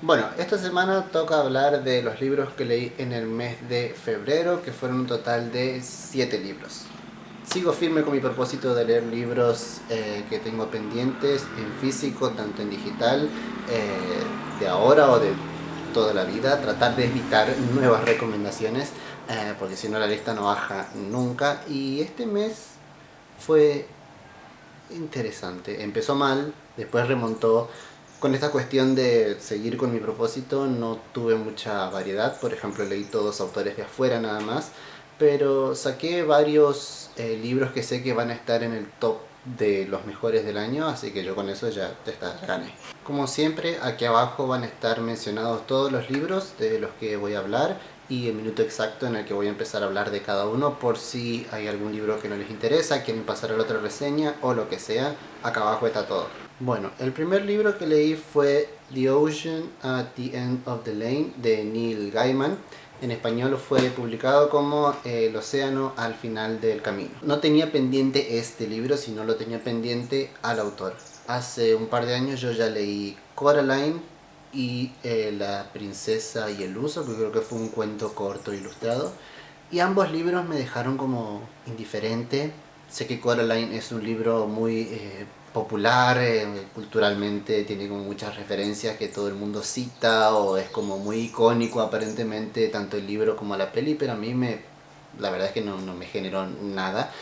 Bueno, esta semana toca hablar de los libros que leí en el mes de febrero, que fueron un total de 7 libros. Sigo firme con mi propósito de leer libros que tengo pendientes en físico, tanto en digital, de ahora o de toda la vida. Tratar de evitar nuevas recomendaciones, porque si no la lista no baja nunca. Y este mes fue interesante. Empezó mal, después remontó. Con esta cuestión de seguir con mi propósito no tuve mucha variedad. Por ejemplo, leí todos autores de afuera nada más. Pero saqué varios libros que sé que van a estar en el top de los mejores del año, así que yo con eso ya gané. Como siempre, aquí abajo van a estar mencionados todos los libros de los que voy a hablar y el minuto exacto en el que voy a empezar a hablar de cada uno, por si hay algún libro que no les interesa, quieren pasar a la otra reseña o lo que sea. Acá abajo está todo. Bueno, el primer libro que leí fue The Ocean at the End of the Lane de Neil Gaiman. En español fue publicado como El océano al final del camino. No tenía pendiente este libro, sino lo tenía pendiente al autor. Hace un par de años yo ya leí Coraline y La princesa y el uso, que creo que fue un cuento corto ilustrado. Y ambos libros me dejaron como indiferente. Sé que Coraline es un libro muy popular, culturalmente tiene como muchas referencias que todo el mundo cita o es como muy icónico aparentemente tanto el libro como la peli, pero a mí la verdad es que no me generó nada.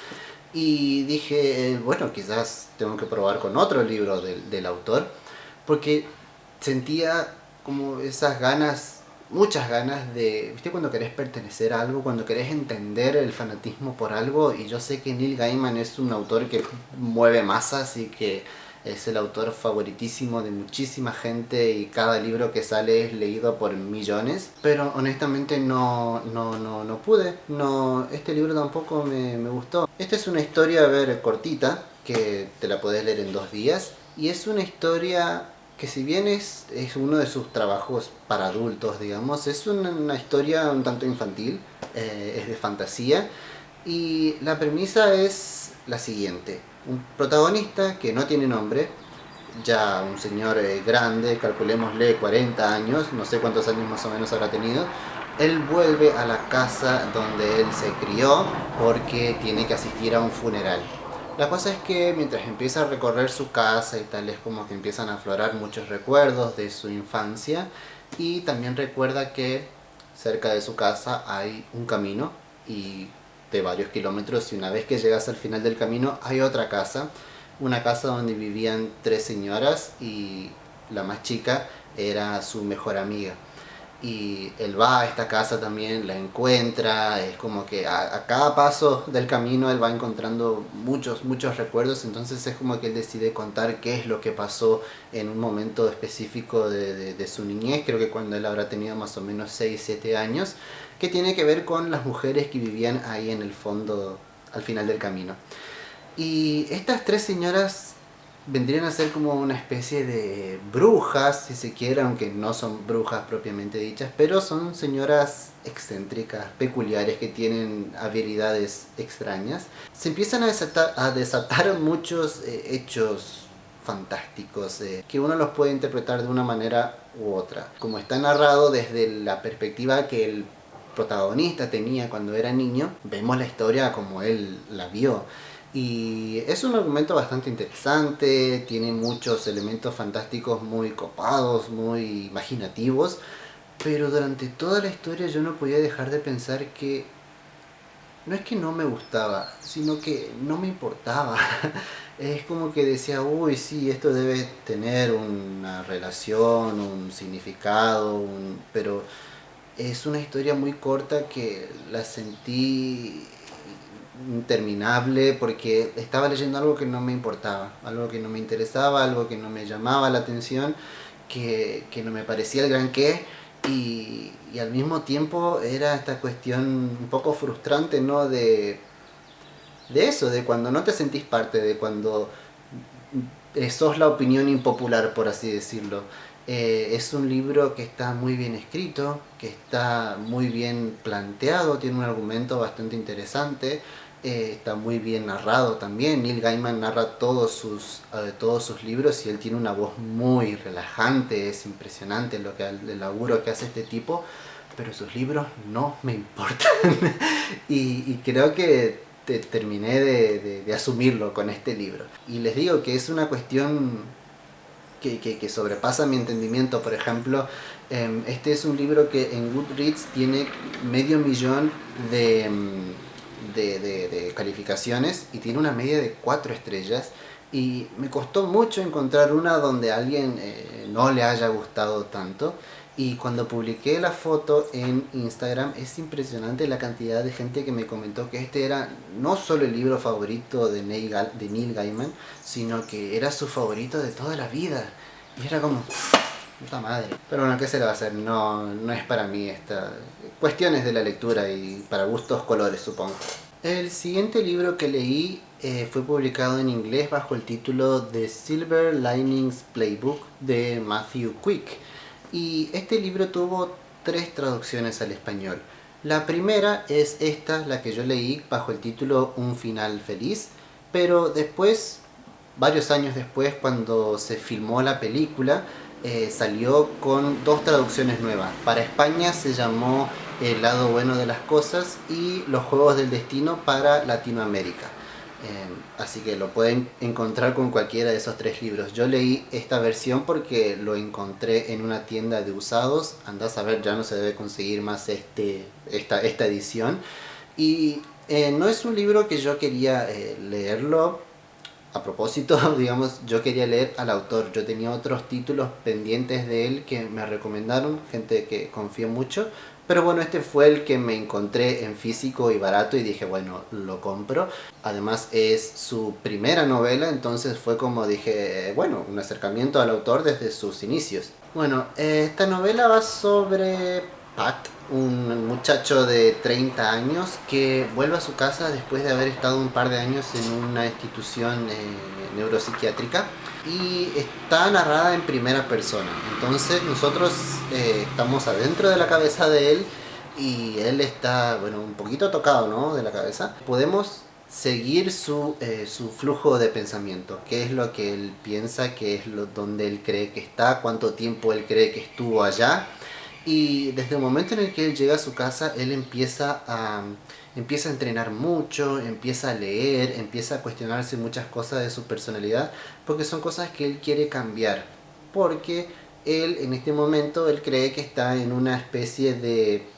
Y dije, bueno, quizás tengo que probar con otro libro del autor, porque sentía como esas ganas, muchas ganas de, ¿viste? Cuando querés pertenecer a algo, cuando querés entender el fanatismo por algo, y yo sé que Neil Gaiman es un autor que mueve masas y que es el autor favoritísimo de muchísima gente y cada libro que sale es leído por millones, pero honestamente no pude, este libro tampoco me gustó. Esta es una historia, a ver, cortita, que te la podés leer en 2 días, y es una historia que si bien es uno de sus trabajos para adultos, digamos, es una historia un tanto infantil, es de fantasía, y la premisa es la siguiente. Un protagonista que no tiene nombre, ya un señor grande, calculémosle 40 años, no sé cuántos años más o menos habrá tenido, él vuelve a la casa donde él se crió porque tiene que asistir a un funeral. La cosa es que mientras empieza a recorrer su casa y tal, es como que empiezan a aflorar muchos recuerdos de su infancia, y también recuerda que cerca de su casa hay un camino y de varios kilómetros, y una vez que llegas al final del camino hay otra casa, una casa donde vivían 3 señoras y la más chica era su mejor amiga. Y él va a esta casa también, la encuentra, es como que a cada paso del camino él va encontrando muchos recuerdos, entonces es como que él decide contar qué es lo que pasó en un momento específico de su niñez, creo que cuando él habrá tenido más o menos 6 7 años, que tiene que ver con las mujeres que vivían ahí en el fondo, al final del camino. Y estas 3 señoras vendrían a ser como una especie de brujas, si se quiere, aunque no son brujas propiamente dichas, pero son señoras excéntricas, peculiares, que tienen habilidades extrañas. Se empiezan a desatar muchos hechos fantásticos, que uno los puede interpretar de una manera u otra. Como está narrado desde la perspectiva que el protagonista tenía cuando era niño, vemos la historia como él la vio. Y es un argumento bastante interesante, tiene muchos elementos fantásticos muy copados, muy imaginativos, pero durante toda la historia yo no podía dejar de pensar que no es que no me gustaba, sino que no me importaba. Es como que decía, uy, sí, esto debe tener una relación, un significado, pero es una historia muy corta que la sentí interminable porque estaba leyendo algo que no me importaba, algo que no me interesaba, algo que no me llamaba la atención, que no me parecía el gran qué, y al mismo tiempo era esta cuestión un poco frustrante, ¿no? De eso, de cuando no te sentís parte, de cuando sos la opinión impopular, por así decirlo. Es un libro que está muy bien escrito, que está muy bien planteado, tiene un argumento bastante interesante, está muy bien narrado también. Neil Gaiman narra todos sus libros y él tiene una voz muy relajante, es impresionante el laburo que hace este tipo, pero sus libros no me importan. Y creo que terminé de asumirlo con este libro. Y les digo que es una cuestión que sobrepasa mi entendimiento. Por ejemplo, este es un libro que en Goodreads tiene 500.000 de calificaciones y tiene una media de 4 estrellas. Y me costó mucho encontrar una donde a alguien no le haya gustado tanto. Y cuando publiqué la foto en Instagram, es impresionante la cantidad de gente que me comentó que este era no solo el libro favorito de Neil Gaiman, sino que era su favorito de toda la vida. Y era como, puta madre. Pero bueno, ¿qué se le va a hacer? No es para mí esta. Cuestiones de la lectura y para gustos colores, supongo. El siguiente libro que leí fue publicado en inglés bajo el título The Silver Linings Playbook de Matthew Quick. Y este libro tuvo 3 traducciones al español. La primera es esta, la que yo leí bajo el título Un final feliz, pero después, varios años después, cuando se filmó la película, salió con 2 traducciones nuevas. Para España se llamó El lado bueno de las cosas y Los juegos del destino para Latinoamérica. Así que lo pueden encontrar con cualquiera de esos 3 libros. Yo leí esta versión porque lo encontré en una tienda de usados. Andás a ver, ya no se debe conseguir más esta edición. Y no es un libro que yo quería leerlo a propósito, digamos, yo quería leer al autor. Yo tenía otros títulos pendientes de él que me recomendaron, gente que confío mucho. Pero bueno, este fue el que me encontré en físico y barato y dije, bueno, lo compro. Además es su primera novela, entonces fue como dije, bueno, un acercamiento al autor desde sus inicios. Bueno, esta novela va sobre Pat, un muchacho de 30 años que vuelve a su casa después de haber estado un par de años en una institución neuropsiquiátrica y está narrada en primera persona. Entonces nosotros estamos adentro de la cabeza de él y él está, bueno, un poquito tocado, ¿no?, de la cabeza. Podemos seguir su flujo de pensamiento, qué es lo que él piensa, qué es donde él cree que está, cuánto tiempo él cree que estuvo allá. Y desde el momento en el que él llega a su casa, él empieza a entrenar mucho, empieza a leer, empieza a cuestionarse muchas cosas de su personalidad, porque son cosas que él quiere cambiar. Porque él en este momento, él cree que está en una especie de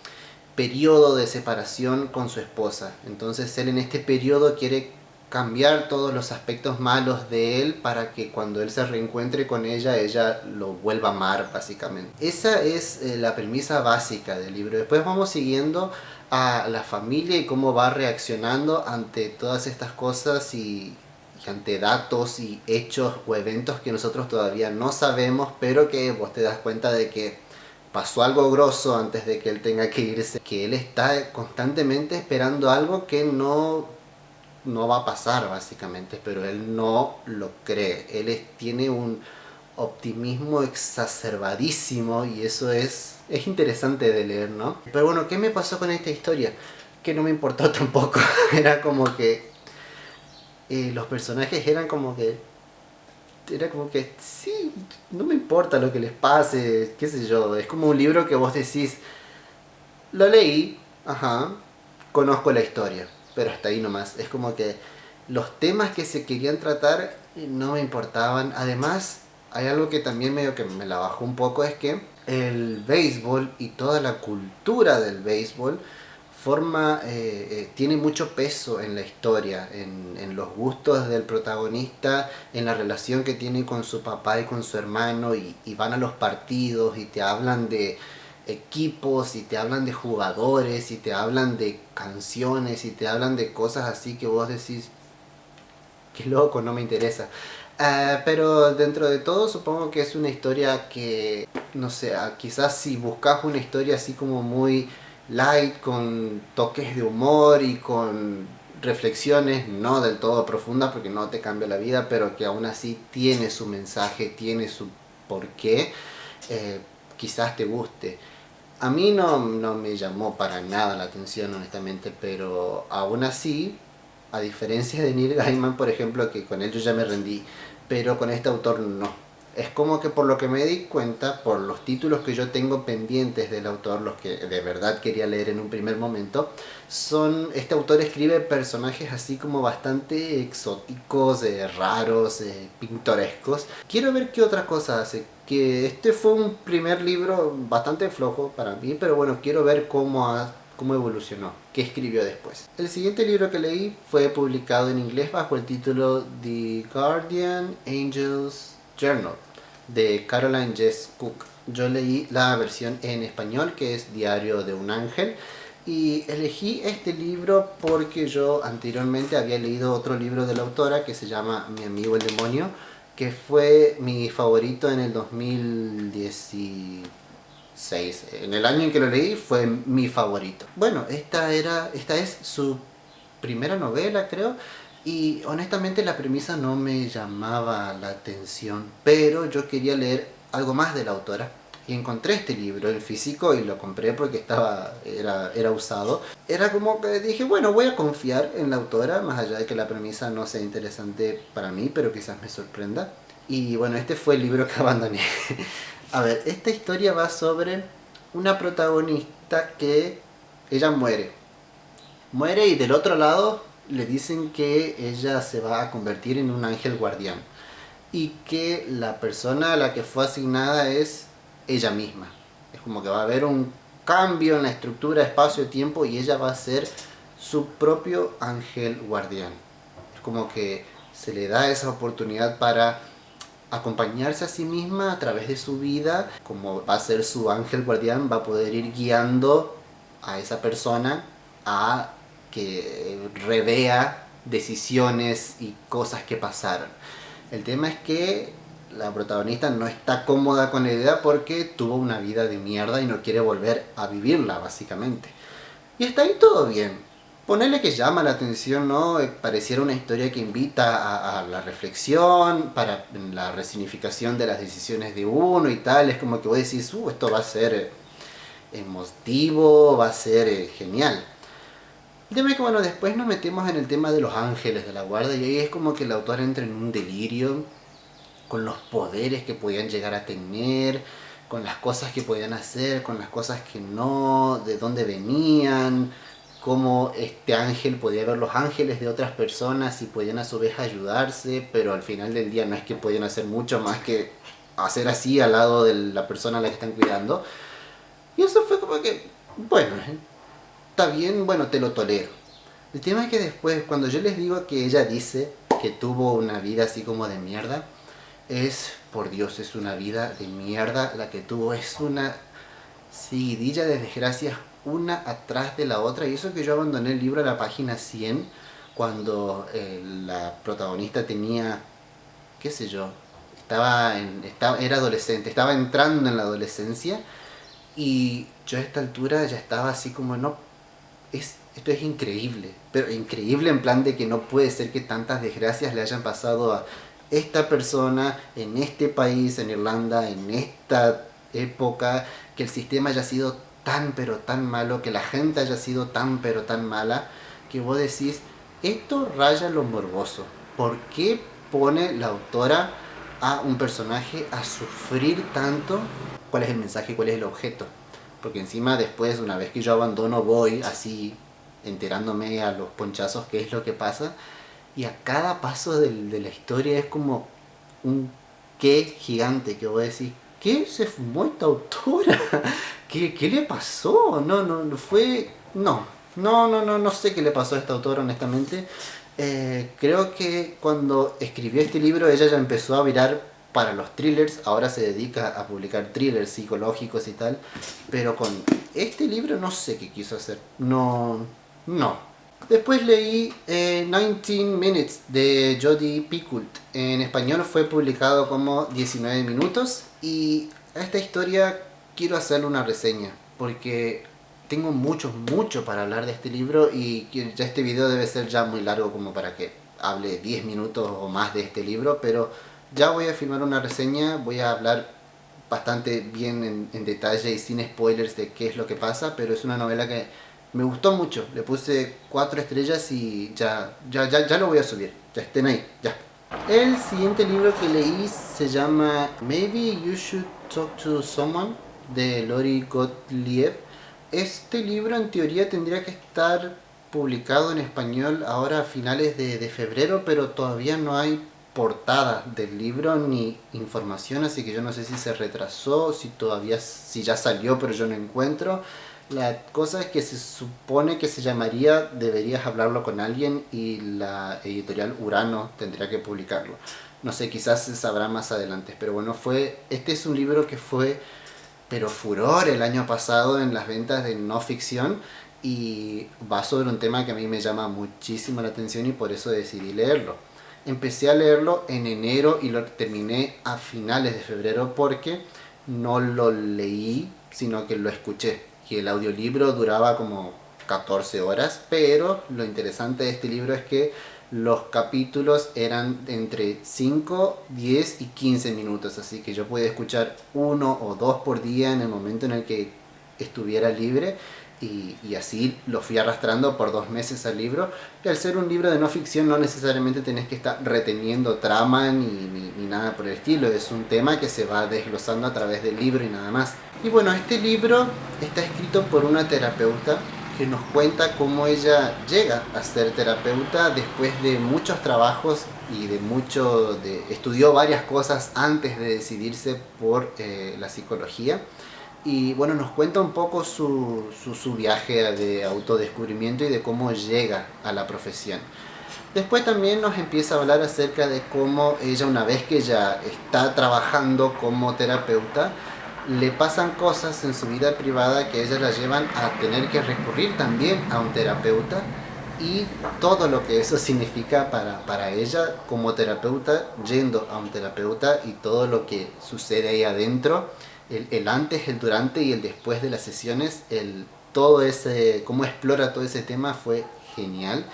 periodo de separación con su esposa. Entonces él en este periodo quiere cambiar todos los aspectos malos de él para que cuando él se reencuentre con ella lo vuelva a amar, básicamente. Esa es la premisa básica del libro. Después vamos siguiendo a la familia y cómo va reaccionando ante todas estas cosas y ante datos y hechos o eventos que nosotros todavía no sabemos, pero que vos te das cuenta de que pasó algo grosso antes de que él tenga que irse, que él está constantemente esperando algo que no va a pasar, básicamente, pero él no lo cree. Él tiene un optimismo exacerbadísimo y eso es interesante de leer, ¿no? Pero bueno, ¿qué me pasó con esta historia? Que no me importó tampoco. Era como que los personajes era como que sí, no me importa lo que les pase, qué sé yo. Es como un libro que vos decís, lo leí, ajá, conozco la historia, pero hasta ahí nomás. Es como que los temas que se querían tratar no me importaban. Además, hay algo que también medio que me la bajó un poco, es que el béisbol y toda la cultura del béisbol tiene mucho peso en la historia, en los gustos del protagonista, en la relación que tiene con su papá y con su hermano, y van a los partidos y te hablan de equipos y te hablan de jugadores y te hablan de canciones y te hablan de cosas así que vos decís, qué loco, no me interesa. Pero dentro de todo supongo que es una historia que, no sé, quizás si buscas una historia así como muy light, con toques de humor y con reflexiones no del todo profundas porque no te cambia la vida, pero que aún así tiene su mensaje, tiene su porqué, quizás te guste. A mí no me llamó para nada la atención, honestamente, pero aún así A diferencia de Neil Gaiman, por ejemplo, que con él yo ya me rendí, pero con este autor no. Es como que por lo que me di cuenta, por los títulos que yo tengo pendientes del autor, los que de verdad quería leer en un primer momento, este autor escribe personajes así como bastante exóticos, raros, pintorescos. Quiero ver qué otra cosa hace. Que este fue un primer libro bastante flojo para mí, pero bueno, quiero ver cómo evolucionó, qué escribió después. El siguiente libro que leí fue publicado en inglés bajo el título The Guardian Angel's Journal de Caroline Jess Cook. Yo leí la versión en español, que es Diario de un Ángel, y elegí este libro porque yo anteriormente había leído otro libro de la autora que se llama Mi amigo el demonio, que fue mi favorito en el 2016. En el año en que lo leí fue mi favorito. Bueno, esta es su primera novela, creo, y honestamente la premisa no me llamaba la atención, pero yo quería leer algo más de la autora. Y encontré este libro en físico y lo compré porque era usado. Era como que dije, bueno, voy a confiar en la autora, más allá de que la premisa no sea interesante para mí, pero quizás me sorprenda. Y bueno, este fue el libro que abandoné. A ver, esta historia va sobre una protagonista que ella muere. Muere y del otro lado le dicen que ella se va a convertir en un ángel guardián. Y que la persona a la que fue asignada es ella misma. Es como que va a haber un cambio en la estructura espacio-tiempo y ella va a ser su propio ángel guardián. Es como que se le da esa oportunidad para acompañarse a sí misma a través de su vida. Como va a ser su ángel guardián, va a poder ir guiando a esa persona a que revea decisiones y cosas que pasaron. El tema es que la protagonista no está cómoda con la idea porque tuvo una vida de mierda y no quiere volver a vivirla, básicamente. Y está ahí todo bien. Ponerle que llama la atención, ¿no? Pareciera una historia que invita a la reflexión, para la resignificación de las decisiones de uno y tal. Es como que vos decís, esto va a ser emotivo, va a ser genial. El tema es que, bueno, después nos metemos en el tema de los ángeles de la guarda y ahí es como que el autor entra en un delirio con los poderes que podían llegar a tener, con las cosas que podían hacer, con las cosas que no, de dónde venían, cómo este ángel podía ver los ángeles de otras personas y podían a su vez ayudarse, pero al final del día no es que podían hacer mucho más que hacer así al lado de la persona a la que están cuidando. Y eso fue como que, bueno, está bien, bueno, te lo tolero. El tema es que después, cuando yo les digo que ella dice que tuvo una vida así como de mierda, por Dios, es una vida de mierda la que tuvo. Es una seguidilla de desgracias una atrás de la otra. Y eso que yo abandoné el libro a la página 100 cuando la protagonista tenía, qué sé yo, era adolescente, estaba entrando en la adolescencia. Y yo a esta altura ya estaba así como, no, esto es increíble, pero increíble en plan de que no puede ser que tantas desgracias le hayan pasado a esta persona en este país, en Irlanda, en esta época, que el sistema haya sido tan pero tan malo, que la gente haya sido tan pero tan mala, que vos decís, esto raya lo morboso. ¿Por qué pone la autora a un personaje a sufrir tanto? ¿Cuál es el mensaje? ¿Cuál es el objeto? Porque encima después, una vez que yo abandono, voy así enterándome a los ponchazos qué es lo que pasa. Y a cada paso de la historia es como un qué gigante que voy a decir, ¿qué se fumó esta autora? ¿Qué le pasó? No fue... No sé qué le pasó a esta autora, honestamente. Creo que cuando escribió este libro ella ya empezó a virar para los thrillers, ahora se dedica a publicar thrillers psicológicos y tal, pero con este libro no sé qué quiso hacer, no. Después leí 19 Minutes de Jodi Picoult, en español fue publicado como 19 minutos y a esta historia quiero hacerle una reseña, porque tengo mucho para hablar de este libro y ya este video debe ser ya muy largo como para que hable 10 minutos o más de este libro, pero ya voy a filmar una reseña, voy a hablar bastante bien en detalle y sin spoilers de qué es lo que pasa, pero es una novela que Me gustó mucho, le puse 4 estrellas y ya lo voy a subir. Ya estén ahí, ya. El siguiente libro que leí se llama Maybe You Should Talk to Someone de Lori Gottlieb. Este libro en teoría tendría que estar publicado en español ahora a finales de febrero, pero todavía no hay portada del libro ni información, así que yo no sé si se retrasó, si ya salió pero yo no encuentro. La cosa es que se supone que se llamaría Deberías hablarlo con alguien y la editorial Urano tendría que publicarlo. No sé, quizás se sabrá más adelante, pero bueno, este es un libro que fue pero furor el año pasado en las ventas de no ficción y va sobre un tema que a mí me llama muchísimo la atención y por eso decidí leerlo. Empecé a leerlo en enero y lo terminé a finales de febrero porque no lo leí, sino que lo escuché. Y el audiolibro duraba como 14 horas, pero lo interesante de este libro es que los capítulos eran entre 5, 10 y 15 minutos, así que yo podía escuchar uno o dos por día en el momento en el que estuviera libre y así lo fui arrastrando por 2 meses al libro. Y al ser un libro de no ficción no necesariamente tenés que estar reteniendo trama ni nada por el estilo, es un tema que se va desglosando a través del libro y nada más. Y bueno, este libro está escrito por una terapeuta que nos cuenta cómo ella llega a ser terapeuta después de muchos trabajos y estudió varias cosas antes de decidirse por la psicología. Y bueno, nos cuenta un poco su viaje de autodescubrimiento y de cómo llega a la profesión. Después también nos empieza a hablar acerca de cómo ella, una vez que ya está trabajando como terapeuta, le pasan cosas en su vida privada que ella la llevan a tener que recurrir también a un terapeuta y todo lo que eso significa para ella como terapeuta, yendo a un terapeuta y todo lo que sucede ahí adentro, el antes, el durante y el después de las sesiones, cómo explora todo ese tema fue genial.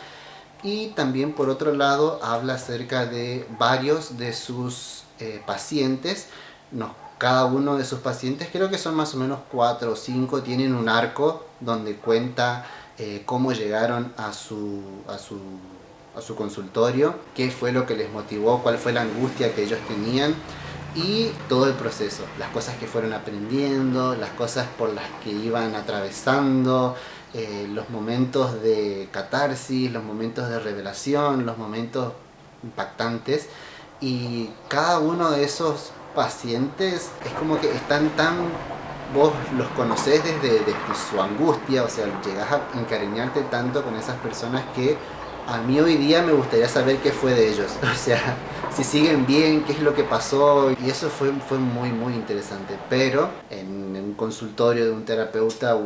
Y también por otro lado habla acerca de varios de sus pacientes. No, cada uno de sus pacientes, creo que son más o menos 4 o 5, tienen un arco donde cuenta cómo llegaron a su consultorio, qué fue lo que les motivó, cuál fue la angustia que ellos tenían y todo el proceso, las cosas que fueron aprendiendo, las cosas por las que iban atravesando, los momentos de catarsis, los momentos de revelación, los momentos impactantes. Y cada uno de esos pacientes es como que están vos los conocés desde su angustia, o sea, llegás a encariñarte tanto con esas personas que a mí hoy día me gustaría saber qué fue de ellos, o sea, si siguen bien, qué es lo que pasó, y eso fue muy muy interesante. Pero en un consultorio de un terapeuta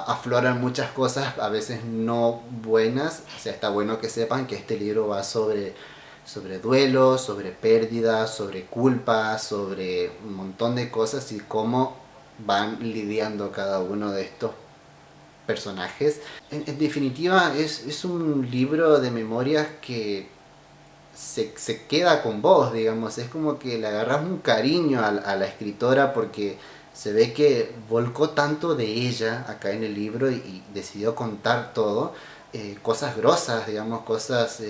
afloran muchas cosas, a veces no buenas, o sea, está bueno que sepan que este libro va sobre duelo, sobre pérdida, sobre culpa, sobre un montón de cosas y cómo van lidiando cada uno de estos personajes. En definitiva, es un libro de memorias que se queda con vos, digamos. Es como que le agarras un cariño a la escritora porque se ve que volcó tanto de ella acá en el libro y decidió contar todo. Cosas grosas, digamos, cosas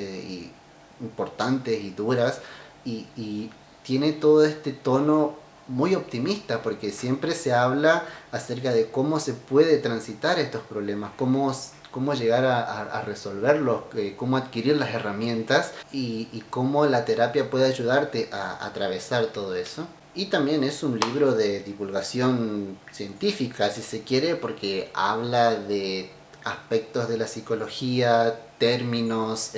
importantes y duras. Y tiene todo este tono muy optimista porque siempre se habla acerca de cómo se puede transitar estos problemas, cómo llegar a resolverlos, cómo adquirir las herramientas y cómo la terapia puede ayudarte a atravesar todo eso. Y también es un libro de divulgación científica, si se quiere, porque habla de aspectos de la psicología, términos,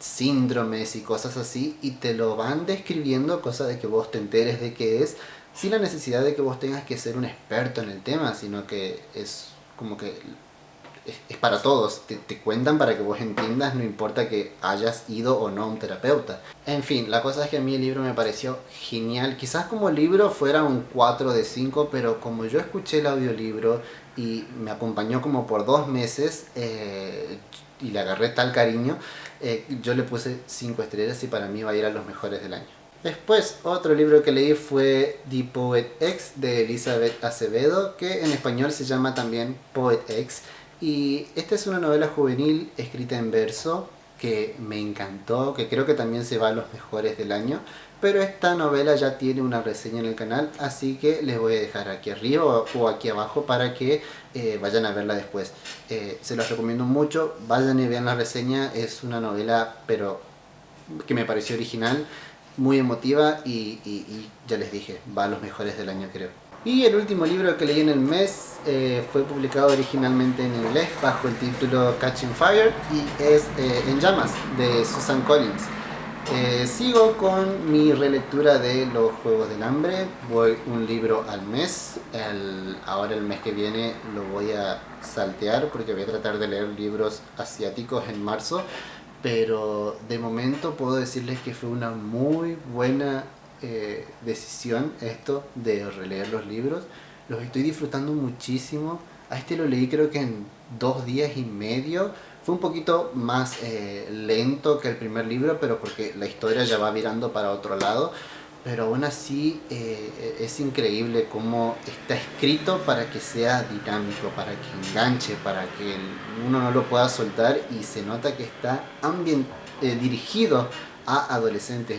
síndromes y cosas así, y te lo van describiendo, cosa de que vos te enteres de qué es, sin la necesidad de que vos tengas que ser un experto en el tema, sino que es como que es para todos, te cuentan para que vos entiendas, no importa que hayas ido o no a un terapeuta. En fin, la cosa es que a mí el libro me pareció genial, quizás como libro fuera un 4 de 5, pero como yo escuché el audiolibro y me acompañó como por 2 meses y le agarré tal cariño, yo le puse 5 estrellas y para mí va a ir a los mejores del año. Después, otro libro que leí fue The Poet X de Elizabeth Acevedo, que en español se llama también Poet X. Y esta es una novela juvenil escrita en verso que me encantó, que creo que también se va a los mejores del año. Pero esta novela ya tiene una reseña en el canal, así que les voy a dejar aquí arriba o aquí abajo para que vayan a verla después. Se los recomiendo mucho, vayan y vean la reseña. Es una novela pero que me pareció original, muy emotiva y ya les dije, va a los mejores del año creo. Y el último libro que leí en el mes fue publicado originalmente en inglés bajo el título Catching Fire y es En Llamas de Susan Collins. Sigo con mi relectura de Los Juegos del Hambre, voy un libro al mes. Ahora el mes que viene lo voy a saltear porque voy a tratar de leer libros asiáticos en marzo, pero de momento puedo decirles que fue una muy buena decisión esto de releer los libros. Los estoy disfrutando muchísimo. A este lo leí creo que en 2 días y medio. Fue un poquito más lento que el primer libro, pero porque la historia ya va virando para otro lado. Pero aún así es increíble cómo está escrito para que sea dinámico, para que enganche, para que uno no lo pueda soltar, y se nota que está dirigido a adolescentes.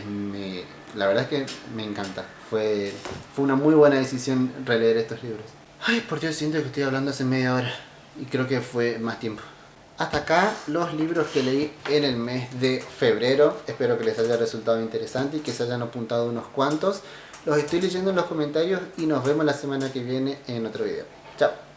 La verdad es que me encanta. Fue una muy buena decisión releer estos libros. Ay, por Dios, siento que estoy hablando hace media hora y creo que fue más tiempo. Hasta acá los libros que leí en el mes de febrero. Espero que les haya resultado interesante y que se hayan apuntado unos cuantos. Los estoy leyendo en los comentarios y nos vemos la semana que viene en otro video. Chao.